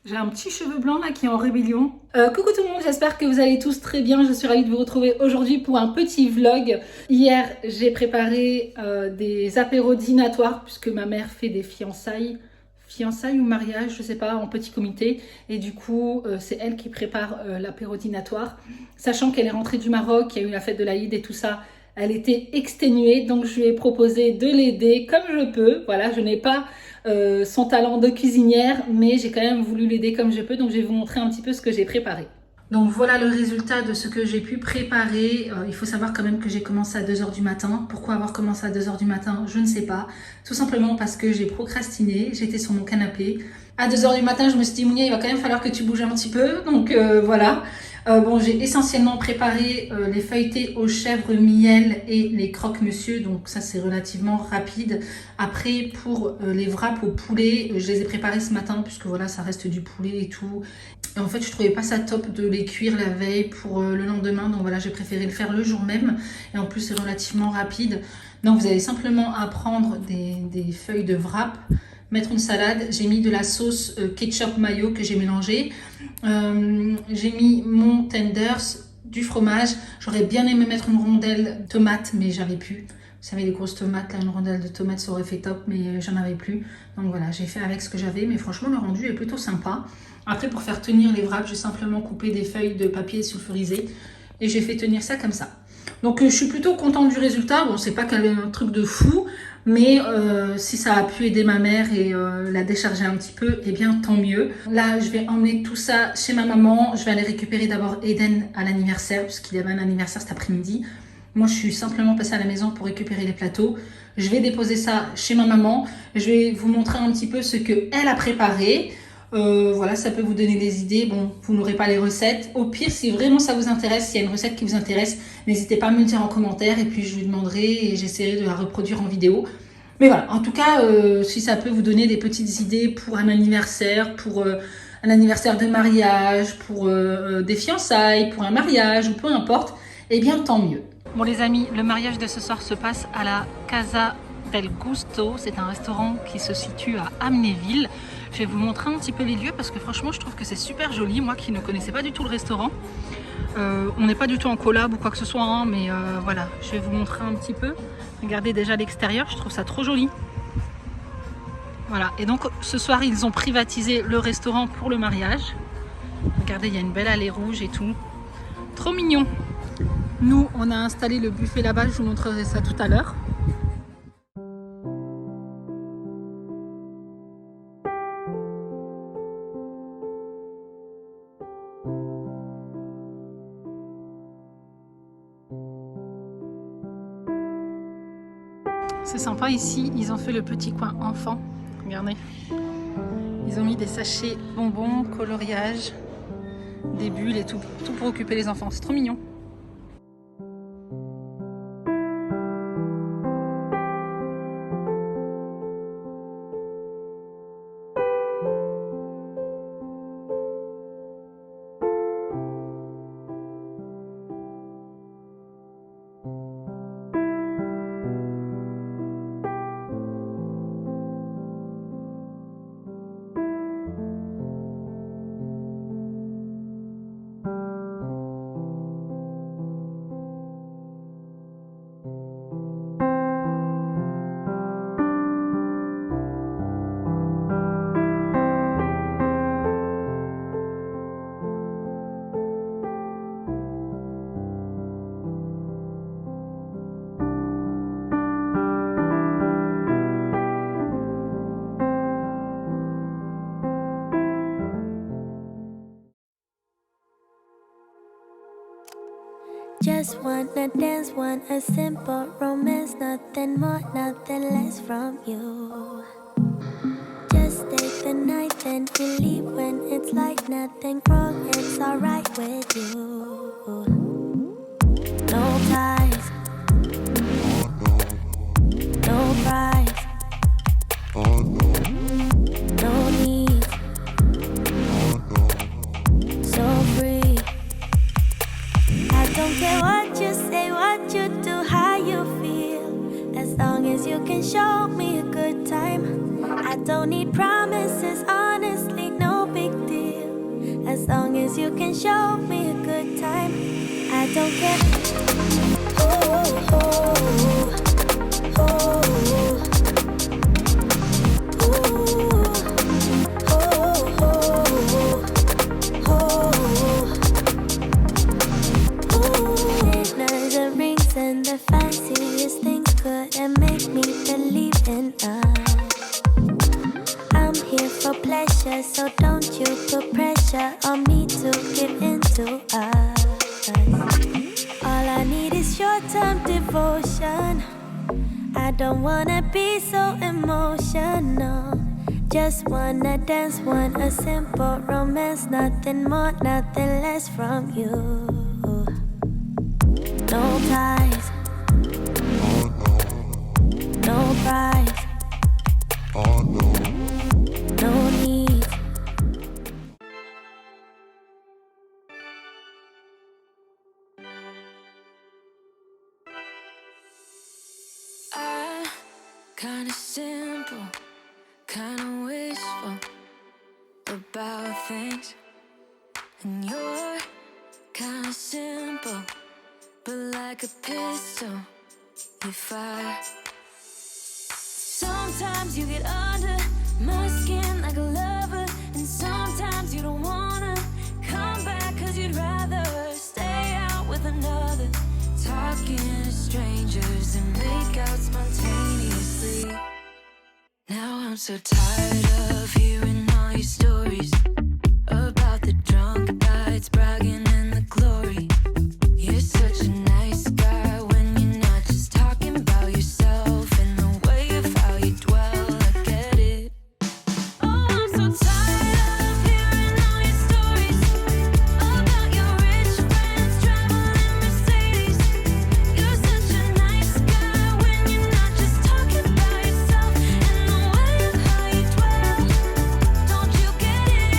J'ai un petit cheveu blanc là qui est en rébellion. Coucou tout le monde, j'espère que vous allez tous très bien. Je suis ravie de vous retrouver aujourd'hui pour un petit vlog. Hier, j'ai préparé des apéros dînatoires puisque ma mère fait des fiançailles ou mariage, je sais pas, en petit comité. Et du coup, c'est elle qui prépare l'apéro dînatoire. Sachant qu'elle est rentrée du Maroc, il y a eu la fête de l'Aïd et tout ça. Elle était exténuée, donc je lui ai proposé de l'aider comme je peux. Voilà, je n'ai pas son talent de cuisinière, mais j'ai quand même voulu l'aider comme je peux. Donc je vais vous montrer un petit peu ce que j'ai préparé. Donc voilà le résultat de ce que j'ai pu préparer. Il faut savoir quand même que j'ai commencé à 2 h du matin. Pourquoi avoir commencé à 2 h du matin? Je ne sais pas. Tout simplement parce que j'ai procrastiné. J'étais sur mon canapé. À 2 h du matin, je me suis dit, Mounia, il va quand même falloir que tu bouges un petit peu. Donc voilà. Bon, j'ai essentiellement préparé les feuilletés aux chèvres miel et les croque-monsieur. Donc ça, c'est relativement rapide. Après, pour les wraps au poulet, je les ai préparés ce matin puisque voilà, ça reste du poulet et tout. Et en fait, je trouvais pas ça top de les cuire la veille pour le lendemain. Donc voilà, j'ai préféré le faire le jour même. Et en plus, c'est relativement rapide. Donc vous avez simplement à prendre des feuilles de wrap, mettre une salade. J'ai mis de la sauce ketchup mayo que j'ai mélangée. J'ai mis mon tenders, du fromage. J'aurais bien aimé mettre une rondelle tomate, mais j'avais plus. Vous savez, les grosses tomates, là, une rondelle de tomate, ça aurait fait top, mais j'en avais plus. Donc voilà, j'ai fait avec ce que j'avais, mais franchement, le rendu est plutôt sympa. Après, pour faire tenir les wraps, j'ai simplement coupé des feuilles de papier sulfurisé et j'ai fait tenir ça comme ça. Donc je suis plutôt contente du résultat. Bon, c'est pas qu'elle ait un truc de fou, mais si ça a pu aider ma mère et la décharger un petit peu, eh bien tant mieux. Là, je vais emmener tout ça chez ma maman. Je vais aller récupérer d'abord Eden à l'anniversaire, puisqu'il y avait un anniversaire cet après-midi. Moi, je suis simplement passée à la maison pour récupérer les plateaux. Je vais déposer ça chez ma maman. Je vais vous montrer un petit peu ce qu'elle a préparé. Voilà, ça peut vous donner des idées. Bon, vous n'aurez pas les recettes. Au pire, si vraiment ça vous intéresse, s'il y a une recette qui vous intéresse, n'hésitez pas à me le dire en commentaire et puis je lui demanderai et j'essaierai de la reproduire en vidéo. Mais voilà, en tout cas, si ça peut vous donner des petites idées pour un anniversaire, pour un anniversaire de mariage, pour des fiançailles, pour un mariage ou peu importe, eh bien tant mieux. Bon les amis, le mariage de ce soir se passe à la Casa del Gusto. C'est un restaurant qui se situe à Amnéville. Je vais vous montrer un petit peu les lieux parce que franchement je trouve que c'est super joli. Moi qui ne connaissais pas du tout le restaurant, on n'est pas du tout en collab ou quoi que ce soit, hein, mais voilà, je vais vous montrer un petit peu. Regardez déjà l'extérieur, je trouve ça trop joli. Voilà, et donc ce soir ils ont privatisé le restaurant pour le mariage. Regardez, il y a une belle allée rouge et tout. Trop mignon. Nous, on a installé le buffet là-bas, je vous montrerai ça tout à l'heure. C'est sympa ici, ils ont fait le petit coin enfant. Regardez. Ils ont mis des sachets bonbons, coloriage, des bulles et tout pour occuper les enfants. C'est trop mignon. Just wanna dance, want a simple romance, nothing more, nothing less from you. Just stay the night, then we leave when it's like nothing wrong, it's alright with you. No ties, no price, no need, so free. I don't care what you say, what you do, how you feel, as long as you can show me a good time. I don't need promises, honestly, no big deal. cause you can show me a good time. I don't care. Oh, oh, oh, dinners and rings and the fanciest things couldn't make me believe in us. I'm here for pleasure, so don't you put pressure on me to give into us. All I need is short-term devotion. I don't wanna be so emotional. Just wanna dance, want a simple romance. Nothing more, nothing less from you. No ties, no price, no need. Kinda simple, kinda wishful about things. And you're kinda simple, but like a pistol, you fire. Sometimes you get under my skin like a lover, and sometimes you don't wanna come back cause you'd rather stay out with another. Talking to strangers and make out spontaneously. Now I'm so tired of hearing all your stories about the drunk nights, bragging in the glory. You're such a nice guy when you're not just talking about yourself and the way of how you dwell. I get it. Oh, I'm so tired of hearing all your stories about your rich friends traveling Mercedes. You're such a nice guy when you're not just talking about yourself and the way of how you dwell. Don't you get it?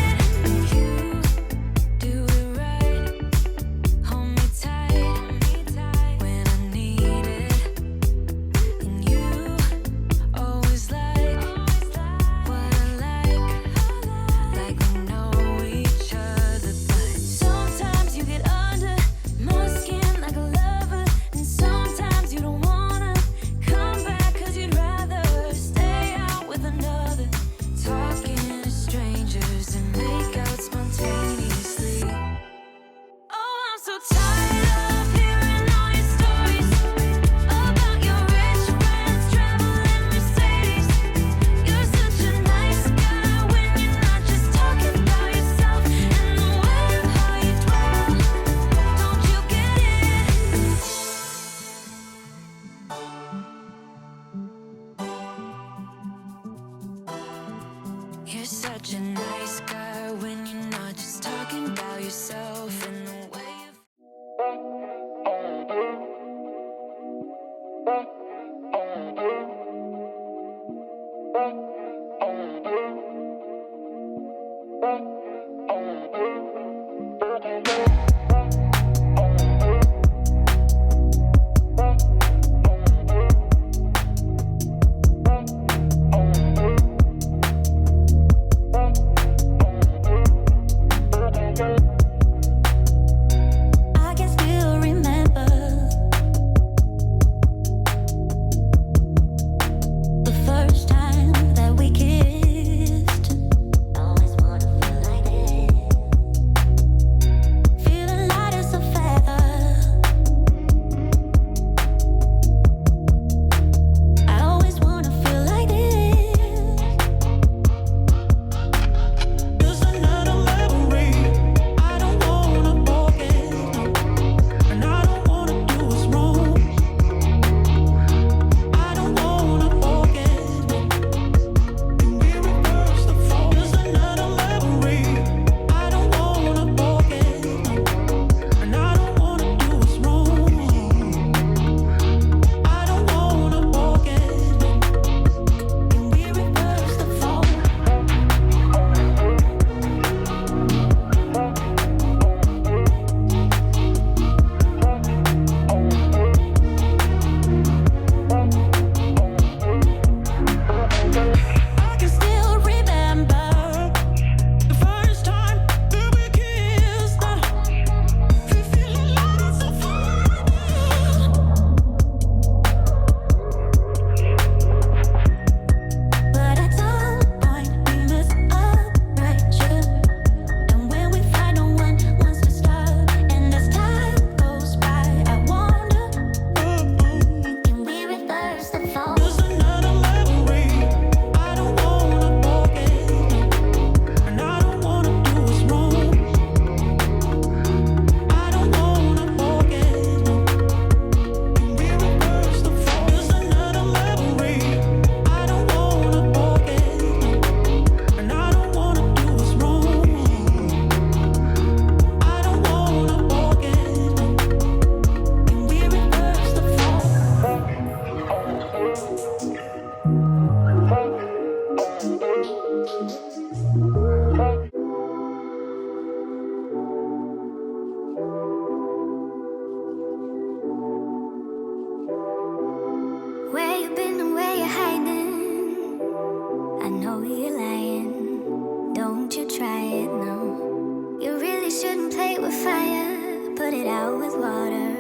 it, no. You really shouldn't play with fire, put it out with water,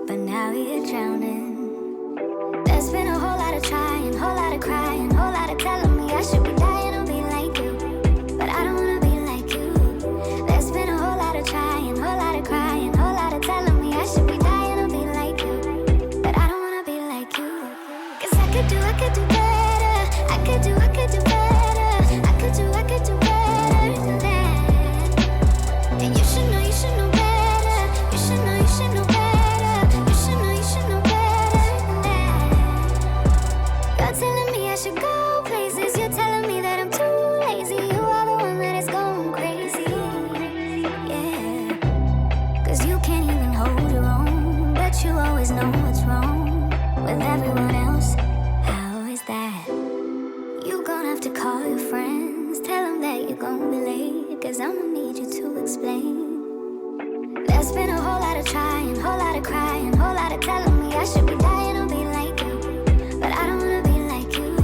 but now you're drowning. There's been a whole lot of trying, whole lot of crying, whole lot of telling me I should be dying to be like you, but I don't wanna be like you. There's been a whole lot of trying, whole lot of crying, whole lot of telling me I should be dying to be like you, but I don't wanna be like you. Cause I could do better, I could do better, I could do better than that. And you should know better, you should know better, you should know better than that. You're telling me I should go places, you're telling me that I'm too lazy. You are the one that is going crazy, yeah. Cause you can't even hold your own, but you always know what's wrong with everyone else. How is that? You gonna have to call your friends, tell them that you're gonna be late, cause I'ma need you to explain. There's been a whole lot of trying, whole lot of crying, whole lot of telling me I should be dying to be like you, but I don't wanna be like you.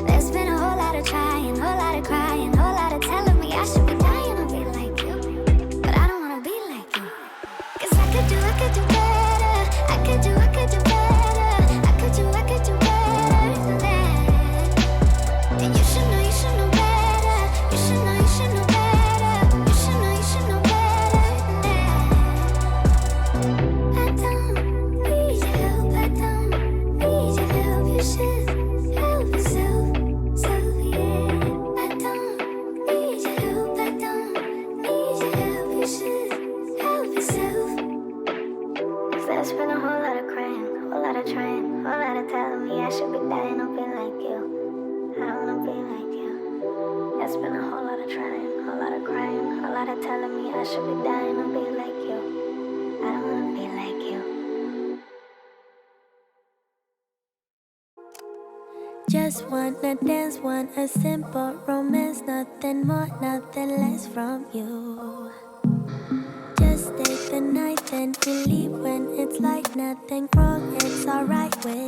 There's been a whole lot of trying, whole lot of crying, whole lot of telling me I should be dying to be like you, but I don't wanna be like you. Cause I could do better, I could do better, I could do better than that. And you should know better, you should know better, you should know better than that. I don't need your help, I don't need your help, you should help yourself, yeah. I don't need your help, I don't need your help, you should help yourself. There's been a whole lot of crying, whole lot of trying, whole lot of telling me I should be dying to be like you. I don't wanna be like you. There's been a whole lot of trying, whole lot of crying, whole lot of telling me I should be dying to be like you. I don't wanna be like you. Just wanna dance, want a simple romance, nothing more, nothing less from you. Just stay the night, then you leave when it's like nothing wrong, it's alright with